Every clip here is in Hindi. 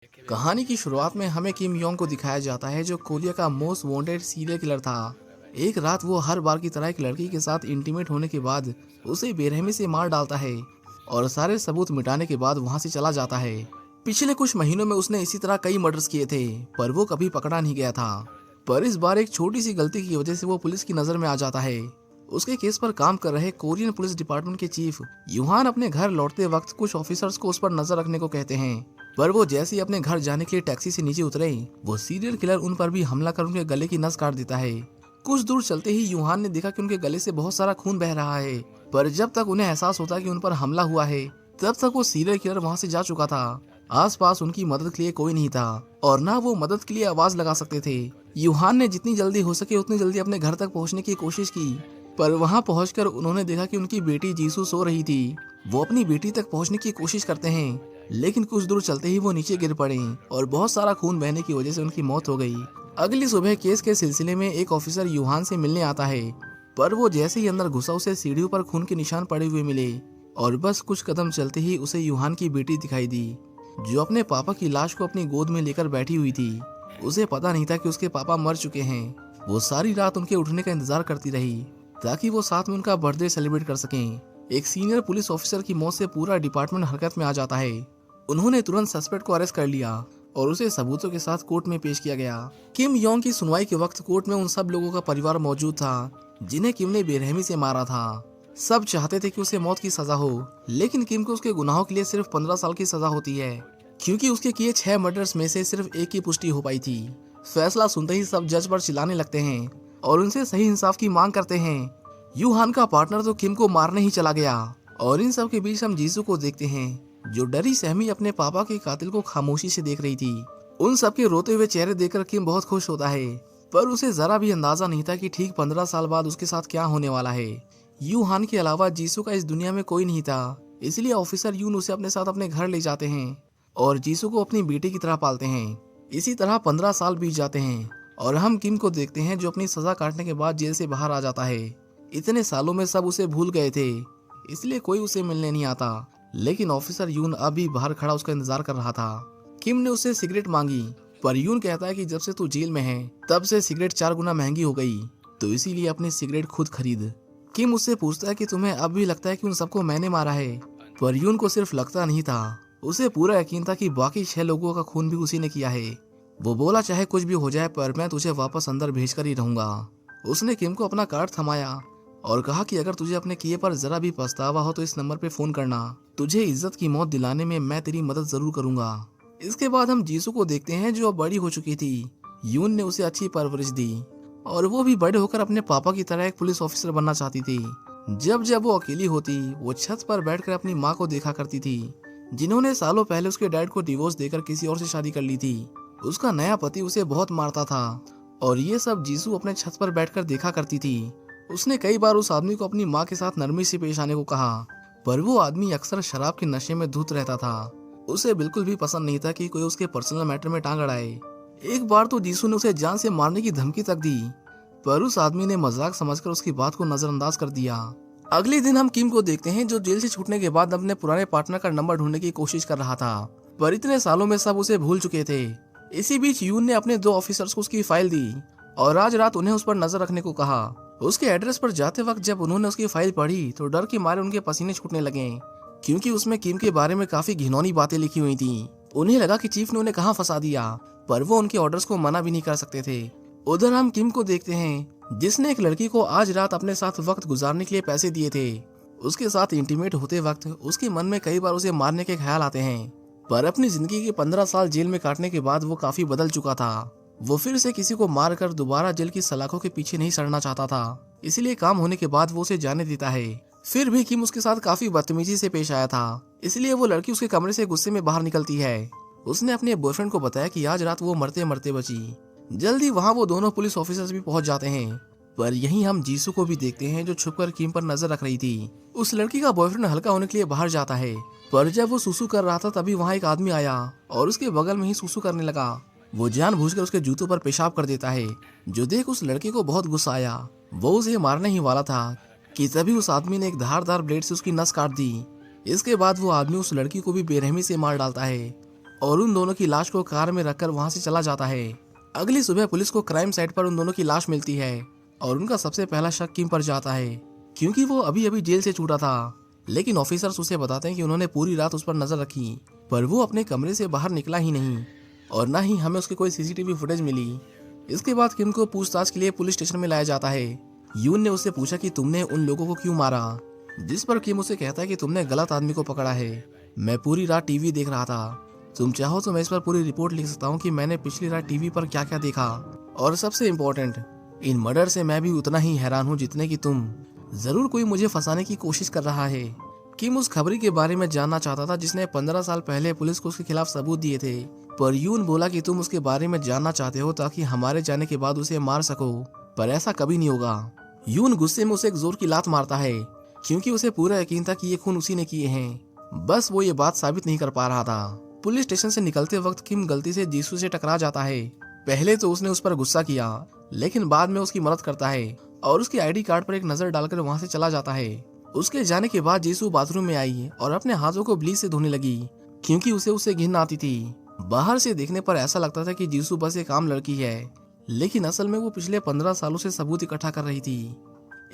कहानी की शुरुआत में हमें किम योंग को दिखाया जाता है जो कोरिया का मोस्ट वांटेड सीरियल किलर था। एक रात वो हर बार की तरह एक लड़की के साथ इंटीमेट होने के बाद उसे बेरहमी से मार डालता है और सारे सबूत मिटाने के बाद वहां से चला जाता है। पिछले कुछ महीनों में उसने इसी तरह कई मर्डर्स किए थे पर वो कभी पकड़ा नहीं गया था। पर इस बार एक छोटी सी गलती की वजह से वो पुलिस की नजर में आ जाता है। उसके केस पर काम कर रहे कोरियन पुलिस डिपार्टमेंट के चीफ यूहान अपने घर लौटते वक्त कुछ ऑफिसर्स को उस पर नजर रखने को कहते हैं। पर वो जैसे ही अपने घर जाने के लिए टैक्सी से नीचे उतरे वो सीरियल किलर उन पर भी हमला कर उनके गले की नस काट देता है। कुछ दूर चलते ही यूहान ने देखा कि उनके गले से बहुत सारा खून बह रहा है। पर जब तक उन्हें एहसास होता कि उन पर हमला हुआ है तब तक वो सीरियल किलर वहां से जा चुका था। आसपास उनकी मदद के लिए कोई नहीं था और ना वो मदद के लिए आवाज लगा सकते थे। यूहान ने जितनी जल्दी हो सके उतनी जल्दी अपने घर तक पहुंचने की कोशिश की पर वहां पहुंचकर उन्होंने देखा कि उनकी बेटी जीसू सो रही थी। वो अपनी बेटी तक पहुंचने की कोशिश करते हैं लेकिन कुछ दूर चलते ही वो नीचे गिर पड़े और बहुत सारा खून बहने की वजह से उनकी मौत हो गई। अगली सुबह केस के सिलसिले में एक ऑफिसर यूहान से मिलने आता है पर वो जैसे ही अंदर घुसा उसे सीढ़ियों पर खून के निशान पड़े हुए मिले और बस कुछ कदम चलते ही उसे यूहान की बेटी दिखाई दी जो अपने पापा की लाश को अपनी गोद में लेकर बैठी हुई थी। उसे पता नहीं था कि उसके पापा मर चुके हैं। वो सारी रात उनके उठने का इंतजार करती रही ताकि वो साथ में उनका बर्थडे सेलिब्रेट कर सकें। एक सीनियर पुलिस ऑफिसर की मौत से पूरा डिपार्टमेंट हरकत में आ जाता है। उन्होंने तुरंत सस्पेक्ट को अरेस्ट कर लिया और उसे सबूतों के साथ कोर्ट में पेश किया गया। किम योंग की सुनवाई के वक्त कोर्ट में उन सब लोगों का परिवार मौजूद था जिन्हें किम ने बेरहमी से मारा था। सब चाहते थे कि उसे मौत की सजा हो लेकिन किम को उसके गुनाहों के लिए सिर्फ 15 साल की सजा होती है क्योंकि उसके किए 6 मर्डर्स में से सिर्फ एक की पुष्टि हो पाई थी। फैसला सुनते ही सब जज पर चिल्लाने लगते हैं और उनसे सही इंसाफ की मांग करते हैं। यूहान का पार्टनर तो किम को मारने ही चला गया और इन सब के बीच हम जीसू को देखते हैं जो डरी सहमी अपने पापा के कातिल को खामोशी से देख रही थी। उन सबके रोते हुए चेहरे देखकर किम बहुत खुश होता है पर उसे जरा भी अंदाजा नहीं था कि ठीक 15 साल बाद उसके साथ क्या होने वाला है। यूहान के अलावा जीसू का इस दुनिया में कोई नहीं था इसलिए ऑफिसर यून उसे अपने साथ अपने घर ले जाते हैं और जीसू को अपनी बेटी की तरह पालते हैं। इसी तरह 15 साल बीत जाते हैं और हम किम को देखते हैं जो अपनी सजा काटने के बाद जेल से बाहर आ जाता है। इतने सालों में सब उसे भूल गए थे इसलिए कोई उसे मिलने नहीं आता लेकिन ऑफिसर यून अभी बाहर खड़ा उसका इंतजार कर रहा था। किम ने उससे सिगरेट मांगी पर यून कहता है कि जब से तू जेल में है तब से सिगरेट 4 गुना महंगी हो गई तो इसीलिए अपनी सिगरेट खुद खरीद। किम उससे पूछता है कि तुम्हें अब भी लगता है कि उन सबको मैंने मारा है पर यून को सिर्फ लगता नहीं था, उसे पूरा यकीन था कि बाकी 6 लोगों का खून भी उसी ने किया है। वो बोला चाहे कुछ भी हो जाए पर मैं तुझे वापस अंदर भेज कर ही रहूंगा। उसने किम को अपना कार्ड थमाया और कहा कि अगर तुझे अपने किए पर जरा भी पछतावा हो तो इस नंबर पे फोन करना, तुझे इज्जत की मौत दिलाने में मैं तेरी मदद जरूर करूंगा। इसके बाद हम जीसू को देखते हैं जो अब बड़ी हो चुकी थी। यून ने उसे अच्छी परवरिश दी और वो भी बड़े होकर अपने पापा की तरह एक पुलिस ऑफिसर बनना चाहती थी। जब जब वो अकेली होती वो छत पर बैठकर अपनी माँ को देखा करती थी जिन्होंने सालों पहले उसके डैड को डिवोर्स देकर किसी और से शादी कर ली थी। उसका नया पति उसे बहुत मारता था और ये सब जीसू अपने छत पर बैठकर देखा करती थी। उसने कई बार उस आदमी को अपनी माँ के साथ नरमी से पेश आने को कहा पर वो आदमी अक्सर शराब के नशे में धुत रहता था। उसे बिल्कुल भी पसंद नहीं था कि कोई उसके पर्सनल मैटर में टांग अड़ाए। एक बार तो जीसू ने उसे जान से मारने की धमकी तक दी पर उस आदमी ने मजाक समझकर उसकी बात को नजरअंदाज कर दिया। अगले दिन हम किम को देखते हैं जो जेल से छूटने के बाद अपने पुराने पार्टनर का नंबर ढूंढने की कोशिश कर रहा था पर इतने सालों में सब उसे भूल चुके थे। इसी बीच यून ने अपने 2 ऑफिसर्स को उसकी फाइल दी और आज रात उन्हें उस पर नजर रखने को कहा। उसके एड्रेस पर जाते वक्त जब उन्होंने उसकी फाइल पढ़ी तो डर के मारे उनके पसीने छूटने लगे क्योंकि उसमें किम के बारे में काफी घिनौनी बातें लिखी हुई थी। उन्हें लगा कि चीफ ने उन्हें कहां फंसा दिया पर वो उनके ऑर्डर्स को मना भी नहीं कर सकते थे। उधर हम किम को देखते हैं जिसने एक लड़की को आज रात अपने साथ वक्त गुजारने के लिए पैसे दिए थे। उसके साथ इंटीमेट होते वक्त उसके मन में कई बार उसे मारने के ख्याल आते हैं पर अपनी जिंदगी के 15 साल जेल में काटने के बाद वो काफी बदल चुका था। वो फिर से किसी को मार कर दोबारा जेल की सलाखों के पीछे नहीं सड़ना चाहता था इसलिए काम होने के बाद वो उसे जाने देता है। फिर भी किम उसके साथ काफी बदतमीजी से पेश आया था इसलिए वो लड़की उसके कमरे से गुस्से में बाहर निकलती है। उसने अपने बॉयफ्रेंड को बताया कि आज रात वो मरते मरते बची। जल्दी वहाँ वो दोनों पुलिस ऑफिसर्स भी पहुंच जाते हैं पर यहीं हम जीसू को भी देखते हैं जो छुपकर किम पर नजर रख रही थी। उस लड़की का बॉयफ्रेंड हल्का होने के लिए बाहर जाता है पर जब वो सुसु कर रहा था तभी वहाँ एक आदमी आया और उसके बगल में ही सुसु करने लगा। वो जानबूझकर उसके जूतों पर पेशाब कर देता है जो देख उस लड़के को बहुत गुस्सा आया। वो उसे मारने ही वाला था कि तभी उस आदमी ने एक धारदार ब्लेड से उसकी नस काट दी। इसके बाद वो आदमी उस लड़की को भी बेरहमी से मार डालता है और उन दोनों की लाश को कार में रखकर वहां से चला जाता है। अगली सुबह पुलिस को क्राइम साइट पर उन दोनों की लाश मिलती है और उनका सबसे पहला शक किम पर जाता है, क्योंकि वो अभी अभी जेल से छूटा था। लेकिन ऑफिसर्स उसे बताते हैं कि उन्होंने पूरी रात उस पर नजर रखी, पर वो अपने कमरे से बाहर निकला ही नहीं और न ही हमें उसकी कोई सीसीटीवी फुटेज मिली। इसके बाद किम को पूछताछ के लिए पुलिस स्टेशन में लाया जाता है। यून ने उससे पूछा कि तुमने उन लोगों को क्यों मारा, जिस पर किम उसे कहता है कि तुमने गलत आदमी को पकड़ा है। मैं पूरी रात टीवी देख रहा था, तुम चाहो तो मैं इस पर पूरी रिपोर्ट लिख सकता हूँ कि मैंने पिछली रात टीवी पर क्या क्या देखा। और सबसे इम्पोर्टेंट, इन मर्डर से मैं भी उतना ही हैरान हूँ जितने कि तुम। जरूर कोई मुझे फंसाने की कोशिश कर रहा है। किम उस खबरी के बारे में जानना चाहता था जिसने 15 साल पहले पुलिस को उसके खिलाफ सबूत दिए थे, पर यून बोला कि तुम उसके बारे में जानना चाहते हो ताकि हमारे जाने के बाद उसे मार सको, पर ऐसा कभी नहीं होगा। यून गुस्से में उसे एक जोर की लात मारता है, क्योंकि उसे पूरा यकीन था कि ये खून उसी ने किए हैं, बस वो ये बात साबित नहीं कर पा रहा था। पुलिस स्टेशन से निकलते वक्त किम गलती से जीसू से टकरा जाता है। पहले तो उसने उस पर गुस्सा किया, लेकिन बाद में उसकी मदद करता है और उसके आईडी कार्ड पर एक नजर डालकर वहां से चला जाता है। उसके जाने के बाद जीसू बाथरूम में आई और अपने हाथों को ब्लीच से धोने लगी, क्योंकि उसे घिन आती थी। बाहर से देखने पर ऐसा लगता था कि जीसू बस एक आम लड़की है, लेकिन असल में वो पिछले 15 सालों से सबूत इकट्ठा कर रही थी।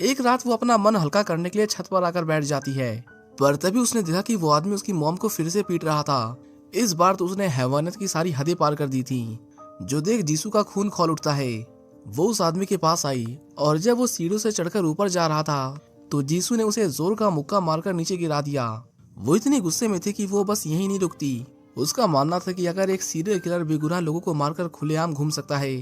एक रात वो अपना मन हल्का करने के लिए छत पर आकर बैठ जाती है, पर तभी उसने देखा कि वो आदमी उसकी मॉम को फिर से पीट रहा था। इस बार तो उसने हैवानियत की सारी हदें पार कर दी थी। जो देख जीसू का खून खौल उठता है। वो उस आदमी के पास आई और जब वो सीढ़ियों से चढ़कर ऊपर जा रहा था तो जीसू ने उसे जोर का मुक्का मारकर नीचे गिरा दिया। वो इतनी गुस्से में थी कि वो बस यही नहीं रुकती। उसका मानना था कि अगर एक सीरियल किलर बेगुनाह लोगों को मारकर खुलेआम घूम सकता है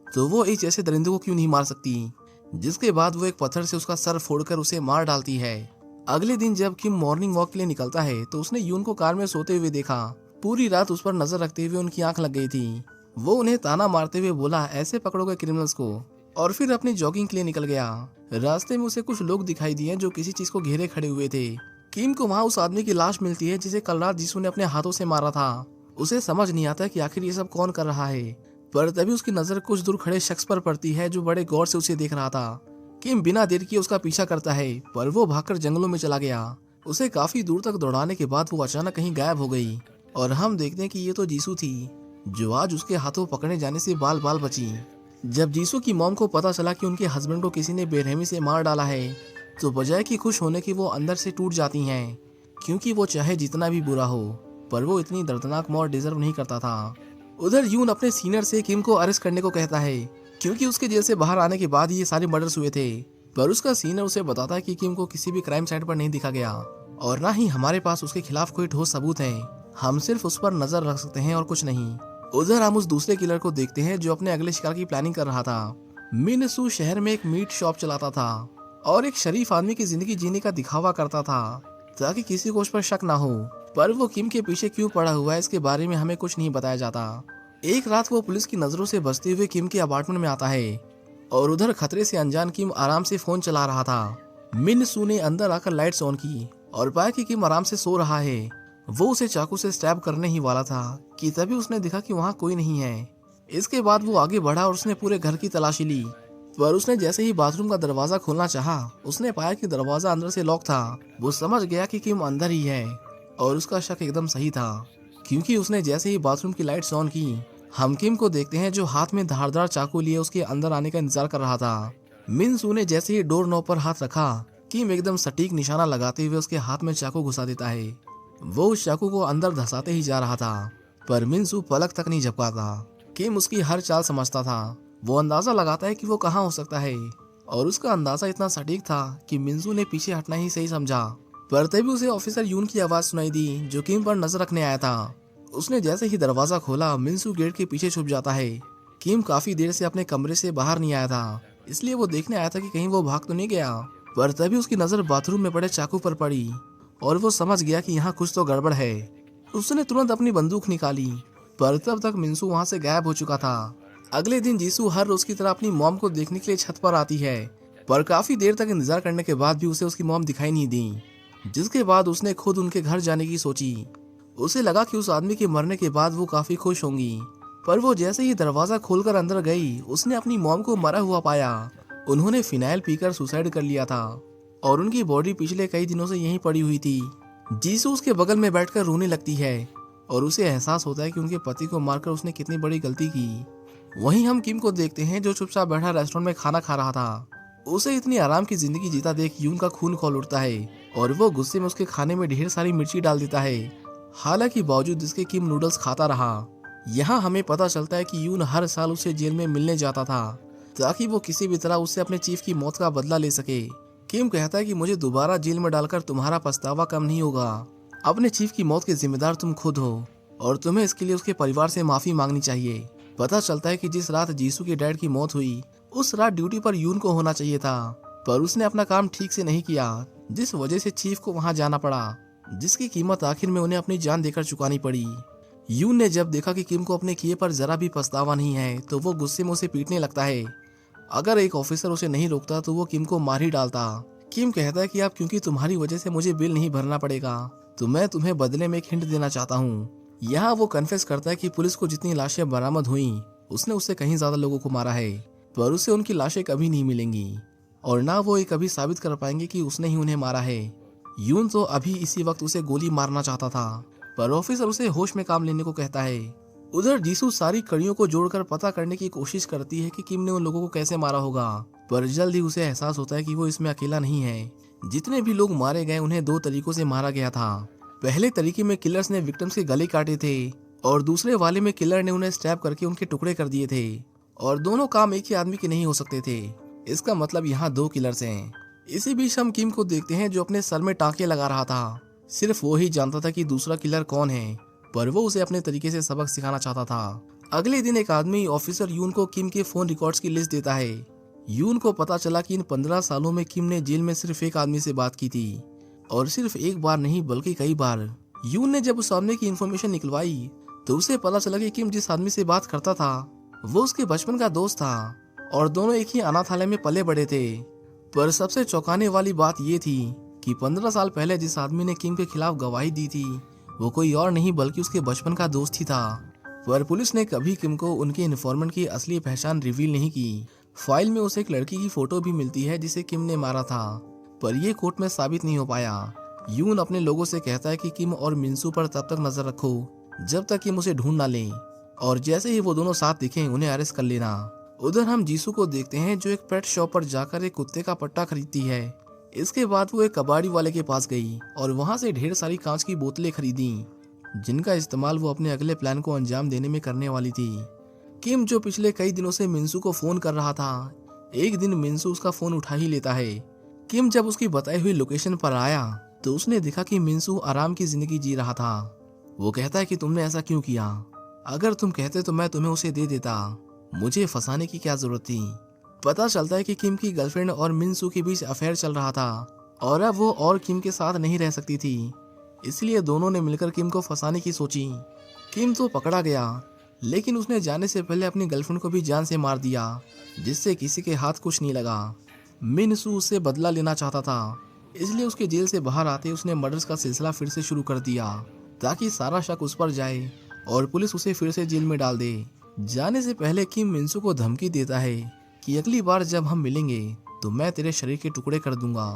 तो वो एक जैसे दरिंदों को क्यों नहीं मार सकती। जिसके बाद वो एक पत्थर से उसका सर फोड़कर उसे मार डालती है। अगले दिन जब किम मॉर्निंग वॉक के लिए निकलता है तो उसने यून को कार में सोते हुए देखा। पूरी रात उस पर नजर रखते हुए उनकी आंख लग गई थी। वो उन्हें ताना मारते हुए बोला, ऐसे पकड़ोगे क्रिमिनल्स को, और फिर अपनी जॉगिंग के लिए निकल गया। रास्ते में उसे कुछ लोग दिखाई दिए जो किसी चीज को घेरे खड़े हुए थे। किम को वहाँ उस आदमी की लाश मिलती है जिसे कल रात जीसू ने अपने हाथों से मारा था। उसे समझ नहीं आता कि आखिर ये सब कौन कर रहा है, पर तभी उसकी नजर कुछ दूर खड़े शख्स पर पड़ती है जो बड़े गौर से उसे देख रहा था। किम बिना देर किए उसका पीछा करता है, पर वो भागकर जंगलों में चला गया। उसे काफी दूर तक दौड़ाने के बाद वो अचानक कहीं गायब हो गई और हम देखते हैं कि ये तो जीसू थी, जो आज उसके हाथों पकड़े जाने से बाल बाल बची। जब जीसू की मॉम को पता चला कि उनके हस्बैंड को किसी ने बेरहमी से मार डाला है तो बजाय कि खुश होने की वो अंदर से टूट जाती हैं, क्योंकि वो चाहे जितना भी बुरा हो पर वो इतनी दर्दनाक मौत डिजर्व नहीं करता था। उधर यून अपने सीनियर से किम को अरेस्ट करने को कहता है, क्योंकि उसके जेल से बाहर आने के बाद ये सारे मर्डर्स हुए थे। पर उसका सीनियर उसे बताता है कि किम को किसी भी क्राइम साइट पर नहीं दिखा गया और ना ही हमारे पास उसके खिलाफ कोई ठोस सबूत है। हम सिर्फ उस पर नजर रख सकते हैं और कुछ नहीं। उधर हम उस दूसरे किलर को देखते हैं जो अपने अगले शिकार की प्लानिंग कर रहा था। मिन सू शहर में एक मीट शॉप चलाता था और एक शरीफ आदमी की जिंदगी जीने का दिखावा करता था ताकि किसी को उस पर शक ना हो। पर वो किम के पीछे क्यों पड़ा हुआ है इसके बारे में हमें कुछ नहीं बताया जाता। एक रात वो पुलिस की नजरों से बचते हुए किम के अपार्टमेंट में आता है और उधर खतरे से अनजान किम आराम से फोन चला रहा था। मिन सू ने अंदर आकर लाइट्स ऑन की और पाया कि किम आराम से सो रहा है। वो उसे चाकू से स्टैब करने ही वाला था कि तभी उसने देखा कि वहाँ कोई नहीं है। इसके बाद वो आगे बढ़ा और उसने पूरे घर की तलाशी ली, पर उसने जैसे ही बाथरूम का दरवाजा खोलना चाहा उसने पाया कि दरवाजा अंदर से लॉक था। वो समझ गया कि किम अंदर ही है और उसका शक एकदम सही था, क्योंकि उसने जैसे ही बाथरूम की लाइट्स ऑन की हम किम को देखते हैं जो हाथ में धारदार चाकू लिए उसके अंदर आने का इंतजार कर रहा था। मिन सू ने जैसे ही डोर नॉब पर हाथ रखा किम एकदम सटीक निशाना लगाते हुए उसके हाथ में चाकू घुसा देता है। वो उस चाकू को अंदर धंसाते ही जा रहा था, पर मिन सू पलक तक नहीं झपकाता। किम उसकी हर चाल समझता था। वो अंदाजा लगाता है कि वो कहाँ हो सकता है और उसका अंदाजा इतना सटीक था कि मिन्सू ने पीछे हटना ही सही समझा। पर तभी उसे ऑफिसर यून की आवाज सुनाई दी जो किम पर नजर रखने आया था। उसने जैसे ही दरवाजा खोला मिन्सू गेट के पीछे छुप जाता है। किम काफी देर से अपने कमरे से बाहर नहीं आया था, इसलिए वो देखने आया था कि कहीं वो भाग तो नहीं गया। पर तभी उसकी नजर बाथरूम में पड़े चाकू पर पड़ी और वो समझ गया कि यहाँ कुछ तो गड़बड़ है। उसने तुरंत अपनी बंदूक निकाली, पर तब तक मिन्सू वहाँ से गायब हो चुका था। अगले दिन जीसू हर रोज की तरह अपनी मॉम को देखने के लिए छत पर आती है, पर काफी देर तक इंतजार करने के बाद भी उसे उसकी मॉम दिखाई नहीं दी। जिसके बाद उसने खुद उनके घर जाने की सोची। उसे लगा कि उस आदमी के मरने के बाद वो काफी खुश होंगी, पर वो जैसे ही दरवाजा खोलकर अंदर गई उसने अपनी मॉम को मरा हुआ पाया। उन्होंने फिनाइल पीकर सुसाइड कर लिया था और उनकी बॉडी पिछले कई दिनों से यहीं पड़ी हुई थी। जीसू उसके बगल में बैठकर रोने लगती है और उसे एहसास होता है कि उनके पति को मारकर उसने कितनी बड़ी गलती की। वहीं हम किम को देखते हैं जो चुपचाप बैठा रेस्टोरेंट में खाना खा रहा था। उसे इतनी आराम की जिंदगी जीता देख यून का खून खौल उठता है और वो गुस्से में उसके खाने में ढेर सारी मिर्ची डाल देता है। हालांकि बावजूद इसके किम नूडल्स खाता रहा। यहाँ हमें पता चलता है कि यून हर साल उसे जेल में मिलने जाता था ताकि वो किसी भी तरह उससे अपने चीफ की मौत का बदला ले सके। किम कहता है कि मुझे दोबारा जेल में डालकर तुम्हारा पछतावा कम नहीं होगा। अपने चीफ की मौत के जिम्मेदार तुम खुद हो और तुम्हें इसके लिए उसके परिवार से माफी मांगनी चाहिए। पता चलता है कि जिस रात जीसू के डैड की मौत हुई उस रात ड्यूटी पर यून को होना चाहिए था, पर उसने अपना काम ठीक से नहीं किया, जिस वजह से चीफ को वहां जाना पड़ा, जिसकी कीमत आखिर में उन्हें अपनी जान देकर चुकानी पड़ी। यून ने जब देखा कि किम को अपने किए पर जरा भी पछतावा नहीं है तो वो गुस्से में उसे पीटने लगता है। अगर एक ऑफिसर उसे नहीं रोकता तो वो किम को मार ही डालता। किम कहता है कि अब क्योंकि तुम्हारी वजह से मुझे बिल नहीं भरना पड़ेगा तो मैं तुम्हें बदले में एक हिंट देना चाहता हूँ। यहाँ वो कन्फेस करता है कि पुलिस को जितनी लाशें बरामद हुई उसने उससे कहीं ज्यादा लोगों को मारा है, पर उसे उनकी लाशें कभी नहीं मिलेंगी और ना वो ये कभी साबित कर पाएंगे कि उसने ही उन्हें मारा है। यून तो अभी इसी वक्त उसे गोली मारना चाहता था, पर ऑफिसर उसे होश में काम लेने को कहता है। उधर जीसू सारी कड़ियों को जोड़कर पता करने की कोशिश करती है कि किम ने उन लोगों को कैसे मारा होगा, पर जल्द ही उसे एहसास होता है कि वो इसमें अकेला नहीं है। जितने भी लोग मारे गए उन्हें दो तरीकों से मारा गया था। पहले तरीके में किलर्स ने विक्टिम्स के गले काटे थे और दूसरे वाले में किलर ने उन्हें स्टैब करके उनके टुकड़े कर दिए थे, और दोनों काम एक ही आदमी के नहीं हो सकते थे। इसका मतलब यहाँ दो किलर्स हैं। इसी बीच हम किम को देखते हैं जो अपने सर में टाँके लगा रहा था। सिर्फ वो ही जानता था कि दूसरा किलर कौन है, पर वो उसे अपने तरीके से सबक सिखाना चाहता था। अगले दिन एक आदमी ऑफिसर यून को किम के फोन रिकॉर्ड्स की लिस्ट देता है। यून को पता चला कि इन 15 सालों में किम ने जेल में सिर्फ एक आदमी से बात की थी, और सिर्फ एक बार नहीं बल्कि कई बार। यून ने जब उस सामने की इन्फॉर्मेशन निकलवाई तो उसे पता चला कि किम जिस आदमी से बात करता था वो उसके बचपन का दोस्त था और दोनों एक ही अनाथालय में पले बड़े थे। पर सबसे चौंकाने वाली बात ये थी कि 15 साल पहले जिस आदमी ने किम के खिलाफ गवाही दी थी वो कोई और नहीं बल्कि उसके बचपन का दोस्त ही था। पर पुलिस ने कभी किम को उनके इन्फॉर्मेंट की असली पहचान रिवील नहीं की। फाइल में उसे एक लड़की की फोटो भी मिलती है जिसे किम ने मारा था, पर यह कोर्ट में साबित नहीं हो पाया। यून अपने लोगों से कहता है कि किम और मिंसू पर तब तक नजर रखो जब तक किम उसे ढूंढ ना ले, और जैसे ही वो दोनों साथ दिखें उन्हें अरेस्ट कर लेना। उधर हम जीसू को देखते हैं जो एक पेट शॉप पर जाकर एक कुत्ते का पट्टा खरीदती है। इसके बाद वो एक कबाड़ी वाले के पास गई और वहां से ढेर सारी कांच की बोतलें खरीदी जिनका इस्तेमाल वो अपने अगले प्लान को अंजाम देने में करने वाली थी। किम जो पिछले कई दिनों से मिंसू को फोन कर रहा था, एक दिन मिंसू उसका फोन उठा ही लेता है। किम जब उसकी बताई हुई लोकेशन पर आया तो उसने देखा कि मिंसू आराम की जिंदगी जी रहा था। वो कहता है कि तुमने ऐसा क्यों किया? अगर तुम कहते तो मैं तुम्हें उसे दे देता, मुझे फंसाने की क्या जरूरत थी? पता चलता है कि किम की गर्लफ्रेंड और मिंसू के बीच अफेयर चल रहा था और अब वो और किम के साथ नहीं रह सकती थी, इसलिए दोनों ने मिलकर किम को फंसाने की सोची। किम तो पकड़ा गया, लेकिन उसने जाने से पहले अपनी गर्लफ्रेंड को भी जान से मार दिया, जिससे किसी के हाथ कुछ नहीं लगा। मिंसू उससे बदला लेना चाहता था, इसलिए उसके जेल से बाहर आते उसने मर्डर्स का सिलसिला फिर से शुरू कर दिया ताकि सारा शक उस पर जाए और पुलिस उसे फिर से जेल में डाल दे। जाने से पहले किम मिंसू को धमकी देता है कि अगली बार जब हम मिलेंगे तो मैं तेरे शरीर के टुकड़े कर दूंगा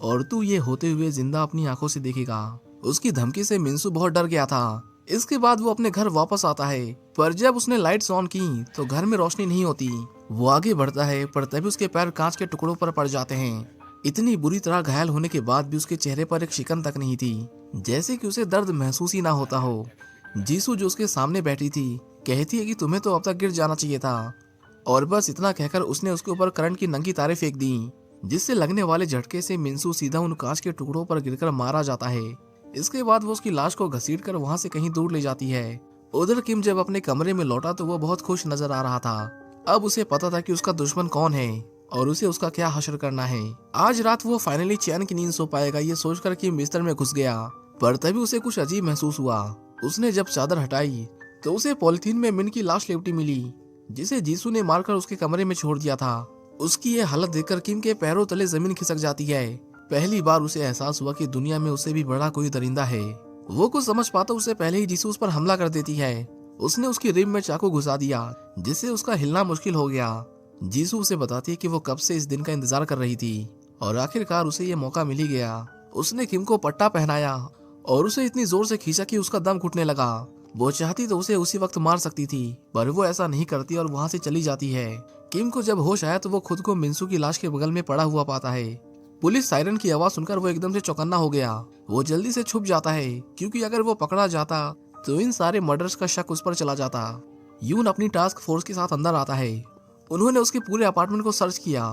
और तू ये होते हुए जिंदा अपनी आंखों से देखेगा। उसकी धमकी से मिंसू बहुत डर गया था। इसके बाद वो अपने घर वापस आता है, पर जब उसने लाइट्स ऑन की तो घर में रोशनी नहीं होती। वो आगे बढ़ता है, पर तभी उसके पैर कांच के टुकड़ों पर पड़ जाते हैं। इतनी बुरी तरह घायल होने के बाद भी उसके चेहरे पर एक शिकन तक नहीं थी, जैसे कि उसे दर्द महसूस ही ना होता हो। जीसू जो उसके सामने बैठी थी कहती है कि तुम्हें तो अब तक गिर जाना चाहिए था, और बस इतना कहकर उसने उसके ऊपर करंट की नंगी तारें फेंक दी, जिससे लगने वाले झटके से मिंसू सीधा उन कांच के टुकड़ों पर गिरकर मारा जाता है। इसके बाद वो उसकी लाश को घसीटकर वहां से कहीं दूर ले जाती है। उधर किम जब अपने कमरे में लौटा तो वो बहुत खुश नजर आ रहा था। अब उसे पता था कि उसका दुश्मन कौन है और उसे उसका क्या हश्र करना है। आज रात वो फाइनली चैन की नींद सो पाएगा ये सोचकर किम बिस्तर में घुस गया, पर तभी उसे कुछ अजीब महसूस हुआ। उसने जब चादर हटाई तो उसे पॉलिथीन में मिन की लाश लिपटी मिली, जिसे जीसू ने मारकर उसके कमरे में छोड़ दिया था। उसकी ये हालत देखकर किम के पैरों तले जमीन खिसक जाती है। पहली बार उसे एहसास हुआ कि दुनिया में उससे भी बड़ा कोई दरिंदा है। वो कुछ समझ पाता उससे पहले ही जीसू उस पर हमला कर देती है। उसने उसकी रिब में चाकू घुसा दिया, जिससे उसका हिलना मुश्किल हो गया। जीसू उसे बताती है कि वो कब से इस दिन का इंतजार कर रही थी और आखिरकार उसे ये मौका मिल ही गया। उसने किम को पट्टा पहनाया और उसे इतनी जोर से खींचा कि उसका दम घुटने लगा। वो चाहती तो उसे उसी वक्त मार सकती थी, पर वो ऐसा नहीं करती और वहाँ से चली जाती है। किम को जब होश आया तो वो खुद को मिंसू की लाश के बगल में पड़ा हुआ पाता है। पुलिस सायरन की आवाज सुनकर वो एकदम से चौकन्ना हो गया। वो जल्दी से छुप जाता है, क्योंकि अगर वो पकड़ा जाता तो इन सारे मर्डर्स का शक उस पर चला जाता। यून अपनी टास्क फोर्स के साथ अंदर आता है। उन्होंने उसके पूरे अपार्टमेंट को सर्च किया,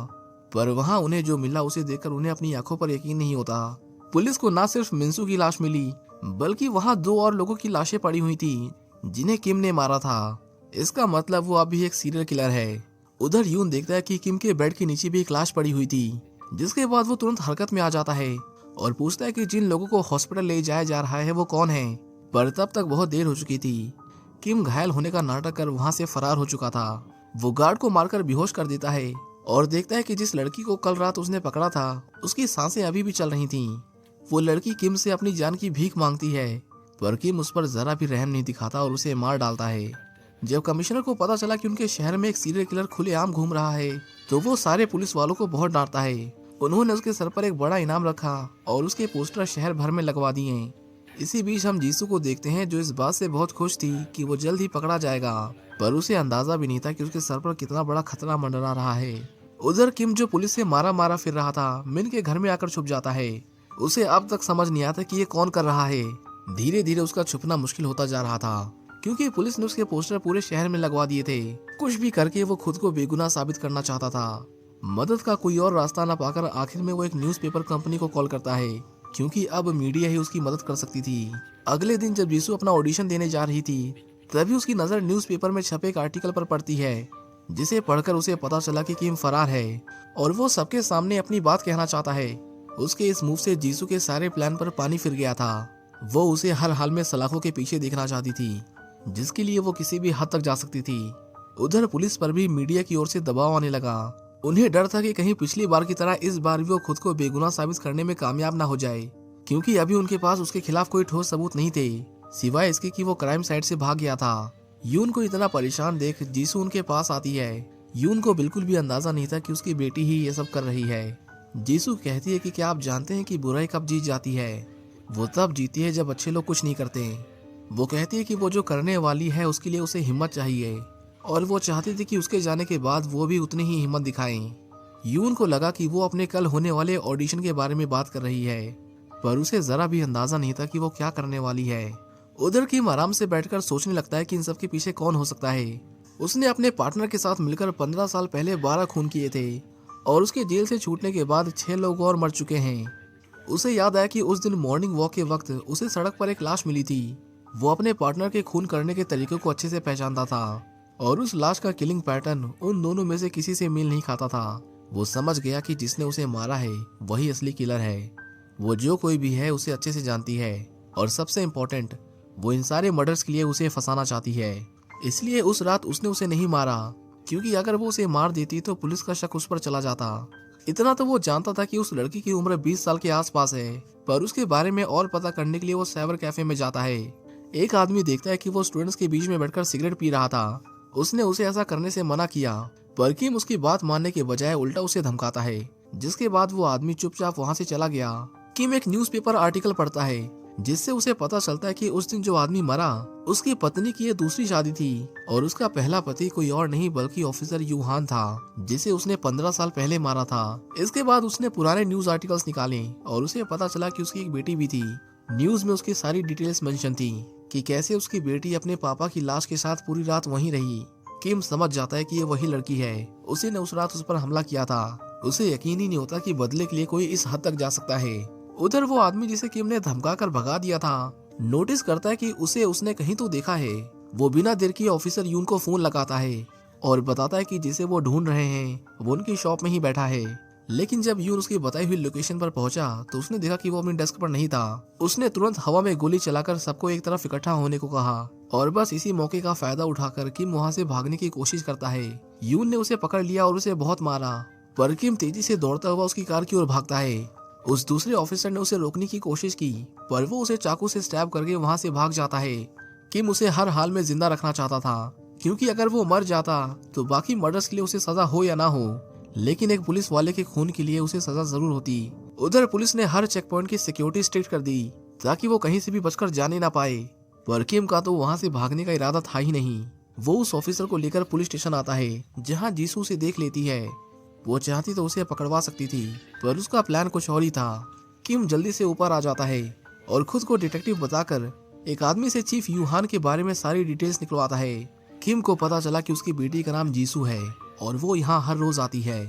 पर वहाँ उन्हें जो मिला उसे देखकर उन्हें अपनी आंखों पर यकीन नहीं होता। पुलिस को न सिर्फ मिंसू की लाश मिली, बल्कि वहाँ 2 और लोगों की लाशें पड़ी हुई थी जिन्हें किम ने मारा था। इसका मतलब वो अभी एक सीरियल किलर है। उधर यून देखता है कि किम के बेड के नीचे भी एक लाश पड़ी हुई थी, जिसके बाद वो तुरंत हरकत में आ जाता है और पूछता है कि जिन लोगों को हॉस्पिटल ले जाया जा रहा है वो कौन है। पर तब तक बहुत देर हो चुकी थी। किम घायल होने का नाटक कर वहाँ से फरार हो चुका था। वो गार्ड को मारकर बेहोश कर देता है और देखता है कि जिस लड़की को कल रात उसने पकड़ा था उसकी सांसें अभी भी चल रही थीं। वो लड़की किम से अपनी जान की भीख मांगती है, पर किम उस पर जरा भी रहम नहीं दिखाता और उसे मार डालता है। जब कमिश्नर को पता चला कि उनके शहर में एक सीरियल किलर खुलेआम घूम रहा है तो वो सारे पुलिस वालों को बहुत डांटता है। उन्होंने उसके सर पर एक बड़ा इनाम रखा और उसके पोस्टर शहर भर में लगवा दिए। इसी बीच हम जीसू को देखते हैं, जो इस बात से बहुत खुश थी कि वो जल्द ही पकड़ा जाएगा, पर उसे अंदाजा भी नहीं था कि उसके सर पर कितना बड़ा खतरा मंडरा रहा है। उधर किम, जो पुलिस से मारा मारा फिर रहा था, मिन के घर में आकर छुप जाता है। उसे अब तक समझ नहीं आता कि ये कौन कर रहा है। धीरे धीरे उसका छुपना मुश्किल होता जा रहा था, क्योंकि पुलिस ने उसके पोस्टर पूरे शहर में लगवा दिए थे। कुछ भी करके वो खुद को बेगुनाह साबित करना चाहता था। मदद का कोई और रास्ता न पाकर आखिर में वो एक न्यूज़पेपर कंपनी को कॉल करता है, क्योंकि अब मीडिया ही उसकी मदद कर सकती थी। अगले दिन जब जीसू अपना ऑडिशन देने जा रही थी, तभी उसकी नजर न्यूज़पेपर में छपे एक आर्टिकल पर पड़ती है, जिसे पढ़कर उसे पता चला कि किम फरार है और वो सबके सामने अपनी बात कहना चाहता है। उसके इस मूव से जीसू के सारे प्लान पर पानी फिर गया था। वो उसे हर हाल में सलाखों के पीछे देखना चाहती थी, जिसके लिए वो किसी भी हद तक जा सकती थी। उधर पुलिस पर भी मीडिया की ओर से दबाव आने लगा। उन्हें डर था कि कहीं पिछली बार की तरह इस बार भी वो खुद को बेगुनाह साबित करने में कामयाब ना हो जाए, क्योंकि अभी उनके पास उसके खिलाफ कोई ठोस सबूत नहीं थे, सिवाय इसके कि वो क्राइम साइट से भाग गया था। यून को इतना परेशान देख जीसू उनके पास आती है। यून को बिल्कुल भी अंदाजा नहीं था कि उसकी बेटी ही ये सब कर रही है। जीसू कहती है कि क्या आप जानते हैं कि बुराई कब जीत जाती है? वो तब जीती है जब अच्छे लोग कुछ नहीं करते। वो कहती है कि वो जो करने वाली है उसके लिए उसे हिम्मत चाहिए, और वो चाहती थी कि उसके जाने के बाद वो भी उतनी ही हिम्मत दिखाएं। यून को लगा कि वो अपने कल होने वाले ऑडिशन के बारे में बात कर रही है, पर उसे जरा भी अंदाजा नहीं था कि वो क्या करने वाली है। उधर किम आराम से बैठकर सोचने लगता है कि इन सब के पीछे कौन हो सकता है। उसने अपने पार्टनर के साथ मिलकर 15 साल पहले 12 खून किए थे, और उसके जेल से छूटने के बाद 6 लोग और मर चुके हैं। उसे याद आया कि उस दिन मॉर्निंग वॉक के वक्त उसे सड़क पर एक लाश मिली थी। वो अपने पार्टनर के खून करने के तरीके को अच्छे से पहचानता था, और उस लाश का किलिंग पैटर्न उन दोनों में से किसी से मेल नहीं खाता था। वो समझ गया कि जिसने उसे मारा है वही असली किलर है। वो जो कोई भी है उसे अच्छे से जानती है, और सबसे इम्पोर्टेंट, वो इन सारे मर्डर्स के लिए उसे फंसाना चाहती है। इसलिए उस रात उसने उसे नहीं मारा, क्योंकि अगर वो उसे मार देती तो पुलिस का शक उस पर चला जाता। इतना तो वो जानता था कि उस लड़की की उम्र 20 साल के आसपास है, पर उसके बारे में और पता करने के लिए वो साइबर कैफे में जाता है। एक आदमी देखता है कि वो स्टूडेंट्स के बीच में बैठकर सिगरेट पी रहा था। उसने उसे ऐसा करने से मना किया, पर किम उसकी बात मानने के बजाय उल्टा उसे धमकाता है, जिसके बाद वो आदमी चुपचाप वहाँ से चला गया। किम एक न्यूज़पेपर आर्टिकल पढ़ता है, जिससे उसे पता चलता है कि उस दिन जो आदमी मरा उसकी पत्नी की ये दूसरी शादी थी, और उसका पहला पति कोई और नहीं बल्कि ऑफिसर यूहान था, जिसे उसने 15 साल पहले मारा था। इसके बाद उसने पुराने न्यूज आर्टिकल्स निकाले और उसे पता चला कि उसकी एक बेटी भी थी। न्यूज में उसकी सारी डिटेल्स मेंशन थी कि कैसे उसकी बेटी अपने पापा की लाश के साथ पूरी रात वहीं रही। किम समझ जाता है कि ये वही लड़की है, उसी ने उस रात उस पर हमला किया था। उसे यकीन ही नहीं होता कि बदले के लिए कोई इस हद तक जा सकता है। उधर वो आदमी जिसे किम ने धमका कर भगा दिया था, नोटिस करता है कि उसे उसने कहीं तो देखा है। वो बिना देर किए ऑफिसर यून को फोन लगाता है और बताता है कि जिसे वो ढूंढ रहे हैं वो उनकी शॉप में ही बैठा है। लेकिन जब यून उसकी बताई हुई लोकेशन पर पहुंचा तो उसने देखा कि वो अपनी डेस्क पर नहीं था। उसने तुरंत हवा में गोली चलाकर सबको एक तरफ इकट्ठा होने को कहा, और बस इसी मौके का फायदा उठाकर किम वहां से भागने की कोशिश करता है। यून ने उसे पकड़ लिया और उसे बहुत मारा, पर किम तेजी से दौड़ता हुआ उसकी कार की ओर भागता है। उस दूसरे ऑफिसर ने उसे रोकने की कोशिश की, पर वो उसे चाकू से स्टैब करके वहां से भाग जाता है। किम उसे हर हाल में जिंदा रखना चाहता था, क्योंकि अगर वो मर जाता तो बाकी मर्डर्स के लिए उसे सजा हो या ना हो, लेकिन एक पुलिस वाले के खून के लिए उसे सजा जरूर होती। उधर पुलिस ने हर चेक पॉइंट की सिक्योरिटी स्ट्रिक्ट कर दी, ताकि वो कहीं से भी बचकर जाने ना पाए। पर किम का तो वहां से भागने का इरादा था ही नहीं। वो उस ऑफिसर को लेकर पुलिस स्टेशन आता है, जहां जीसू उसे देख लेती है। वो चाहती तो उसे पकड़वा सकती थी, पर उसका प्लान कुछ और ही था। किम जल्दी से ऊपर आ जाता है और खुद को डिटेक्टिव बताकर एक आदमी से चीफ यूहान के बारे में सारी डिटेल्स निकलवाता है। किम को पता चला कि उसकी बेटी का नाम जीसू है और वो यहाँ हर रोज आती है।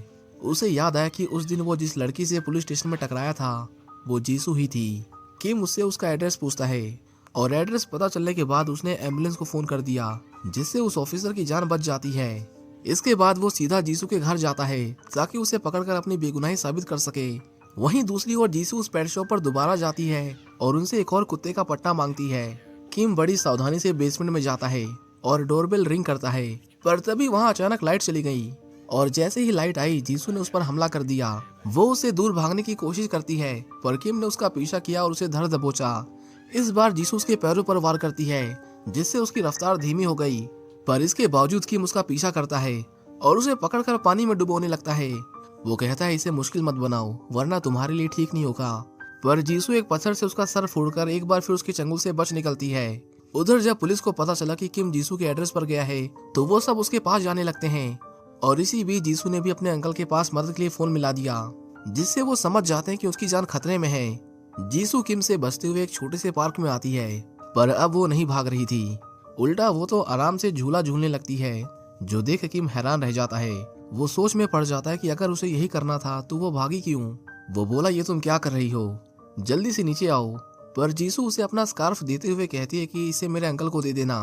उसे याद आया कि उस दिन वो जिस लड़की से पुलिस स्टेशन में टकराया था वो जीसू ही थी। किम उससे उसका एड्रेस पूछता है और एड्रेस पता चलने के बाद उसने एम्बुलेंस को फोन कर दिया, जिससे उस ऑफिसर की जान बच जाती है। इसके बाद वो सीधा जीसू के घर जाता है ताकि उसे पकड़कर अपनी बेगुनाही साबित कर सके। वहीं दूसरी ओर जीसू उस पेट शॉप पर दोबारा जाती है और उनसे एक और कुत्ते का पट्टा मांगती है। किम बड़ी सावधानी से बेसमेंट में जाता है और डोरबेल रिंग करता है, पर तभी वहां अचानक लाइट चली गई और जैसे ही लाइट आई जीसू ने उस पर हमला कर दिया। वो उससे दूर भागने की कोशिश करती है, पर किम ने उसका पीछा किया और उसे धर दबोचा। इस बार जीसू उसके पैरों पर वार करती है, जिससे उसकी रफ्तार धीमी हो गई, पर इसके बावजूद किम उसका पीछा करता है और उसे पकड़कर पानी में डुबोने लगता है। वो कहता है इसे मुश्किल मत बनाओ वरना तुम्हारे लिए ठीक नहीं होगा, पर जीसू एक पत्थर से उसका सर फोड़कर एक बार फिर उसके चंगुल से बच निकलती है। उधर जब पुलिस को पता चला कि किम जीसू के एड्रेस पर गया है तो वो सब उसके पास जाने लगते हैं और इसी बीच जीसू ने भी अपने अंकल के पास मदद के लिए फोन मिला दिया, जिससे वो समझ जाते हैं कि उसकी जान खतरे में है। जीसू किम से बचते हुए एक छोटे से पार्क में आती है, पर अब वो नहीं भाग रही थी, उल्टा वो तो आराम से झूला झूलने लगती है, जो देख किम हैरान रह जाता है। वो सोच में पड़ जाता है कि अगर उसे यही करना था तो वो भागी क्यों। वो बोला ये तुम क्या कर रही हो, जल्दी से नीचे आओ। पर जीसू उसे अपना स्कार्फ देते हुए कहती है कि इसे मेरे अंकल को दे देना,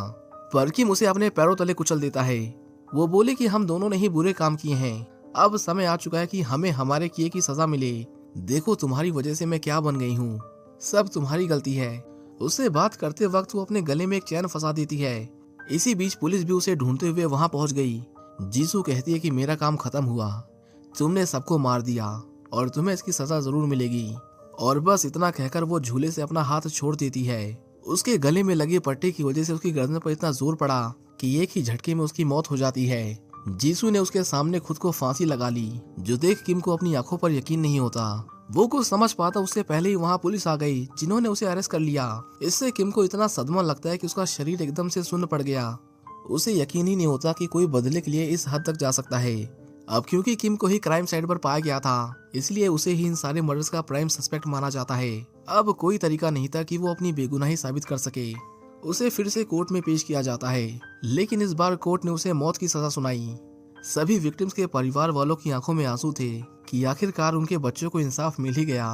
पर किम उसे अपने पैरों तले कुचल देता है। वो बोले कि हम दोनों ने ही बुरे काम किए हैं, अब समय आ चुका है कि हमें हमारे किए की सजा मिले। देखो तुम्हारी वजह से मैं क्या बन गई हूँ, सब तुम्हारी गलती है। उससे बात करते वक्त वो अपने गले में एक चैन फंसा देती है। इसी बीच पुलिस भी उसे ढूंढते हुए वहां पहुंच गई। जीसू कहती है कि मेरा काम खत्म हुआ, तुमने सबको मार दिया और तुम्हें इसकी सजा जरूर मिलेगी। और बस इतना कहकर वो झूले से अपना हाथ छोड़ देती है। उसके गले में लगे पट्टे की वजह से उसकी गर्दन पर इतना जोर पड़ा कि एक ही झटके में उसकी मौत हो जाती है। जीसू ने उसके सामने खुद को फांसी लगा ली, जो देख किम को अपनी आंखों पर यकीन नहीं होता। वो कुछ समझ पाता उससे पहले ही वहाँ पुलिस आ गई, जिन्होंने उसे अरेस्ट कर लिया। इससे किम को इतना सदमा लगता है कि उसका शरीर एकदम से सुन्न पड़ गया। उसे यकीन ही नहीं होता कि कोई बदले के लिए इस हद तक जा सकता है। अब क्योंकि किम को ही क्राइम साइट पर पाया गया था, इसलिए उसे ही इन सारे मर्डर्स का प्राइम सस्पेक्ट माना जाता है। अब कोई तरीका नहीं था कि वो अपनी बेगुनाही साबित कर सके। उसे फिर से कोर्ट में पेश किया जाता है, लेकिन इस बार कोर्ट ने उसे मौत की सजा सुनाई। सभी विक्टिम्स के परिवार वालों की आंखों में आंसू थे कि आखिरकार उनके बच्चों को इंसाफ मिल ही गया।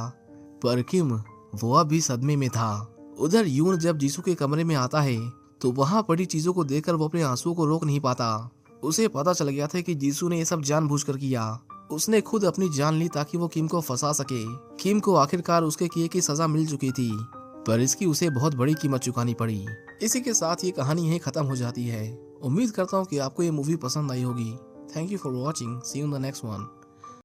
पर किम वो अब भी सदमे में था। उधर यून जब जीसू के कमरे में आता है तो वहां पड़ी चीजों को देखकर वो अपने आंसुओं को रोक नहीं पाता। उसे पता चल गया था कि जीसू ने ये सब जानबूझकर किया। उसने खुद अपनी जान ली ताकि वो किम को फंसा सके। किम को आखिरकार उसके किए की सजा मिल चुकी थी, पर इसकी उसे बहुत बड़ी कीमत चुकानी पड़ी। इसी के साथ ये कहानी यहीं खत्म हो जाती है। उम्मीद करता हूँ कि आपको ये मूवी पसंद आई होगी। Thank you for watching, see you in the next one.